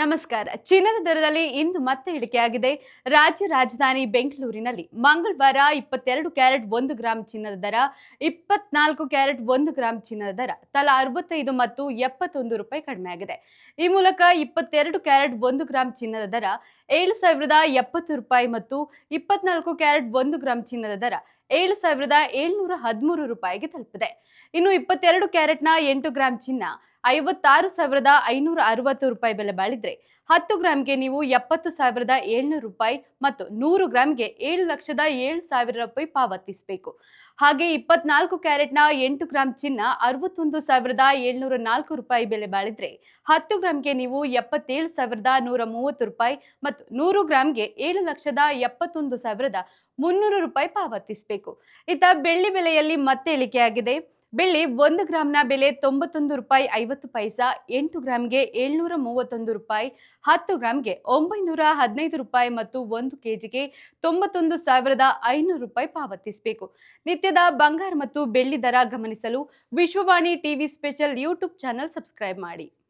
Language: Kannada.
ನಮಸ್ಕಾರ. ಚಿನ್ನದ ದರದಲ್ಲಿ ಇಂದು ಮತ್ತೆ ಇಳಿಕೆಯಾಗಿದೆ. ರಾಜ್ಯ ರಾಜಧಾನಿ ಬೆಂಗಳೂರಿನಲ್ಲಿ ಮಂಗಳವಾರ 22 ಕ್ಯಾರೆಟ್ 1 ಗ್ರಾಂ ಚಿನ್ನದ ದರ, 24 ಕ್ಯಾರೆಟ್ 1 ಗ್ರಾಂ ಚಿನ್ನದ ದರ ತಲಾ 65 ಮತ್ತು 71 ರೂಪಾಯಿ ಕಡಿಮೆಯಾಗಿದೆ. ಈ ಮೂಲಕ 22 ಕ್ಯಾರೆಟ್ 1 ಗ್ರಾಂ ಚಿನ್ನದ ದರ 7,070 ರೂಪಾಯಿ ಮತ್ತು 24 ಕ್ಯಾರೆಟ್ 1 ಗ್ರಾಂ ಚಿನ್ನದ ದರ 7,713 ರೂಪಾಯಿಗೆ ತಲುಪಿದೆ. ಇನ್ನು 22 ಕ್ಯಾರೆಟ್ನ 8 ಗ್ರಾಂ ಚಿನ್ನ 56,560 ರೂಪಾಯಿ ಬೆಲೆ ಬಾಳಿದ್ರೆ 10 ಗ್ರಾಂಗೆ ನೀವು 70,700 ರೂಪಾಯಿ ಮತ್ತು 100 ಗ್ರಾಂಗೆ 7,07,000 ರೂಪಾಯಿ ಪಾವತಿಸಬೇಕು. ಹಾಗೆ 24 ಕ್ಯಾರೆಟ್ನ 8 ಗ್ರಾಂ ಚಿನ್ನ 61,704 ರೂಪಾಯಿ ಬೆಲೆ ಬಾಳಿದ್ರೆ 10 ಗ್ರಾಂಗೆ ನೀವು 77,130 ರೂಪಾಯಿ ಮತ್ತು 100 ಗ್ರಾಂಗೆ 7,71,300 ರೂಪಾಯಿ ಪಾವತಿಸಬೇಕು. ಇತ್ತ ಬೆಳ್ಳಿ ಬೆಲೆಯಲ್ಲಿ ಮತ್ತೆ ಇಳಿಕೆಯಾಗಿದೆ. ಬೆಳ್ಳಿ 1 ಗ್ರಾಂನ ಬೆಲೆ 91 ರೂಪಾಯಿ 50 ಪೈಸಾ, 8 ಗ್ರಾಂಗೆ 731 ರೂಪಾಯಿ, 10 ಗ್ರಾಂಗೆ 915 ರೂಪಾಯಿ ಮತ್ತು 1 ಕೆಜಿಗೆ 91,500 ರೂಪಾಯಿ ಪಾವತಿಸಬೇಕು. ನಿತ್ಯದ ಬಂಗಾರ ಮತ್ತು ಬೆಳ್ಳಿ ದರ ಗಮನಿಸಲು Vishwavani TV special YouTube channel subscribe ಮಾಡಿ.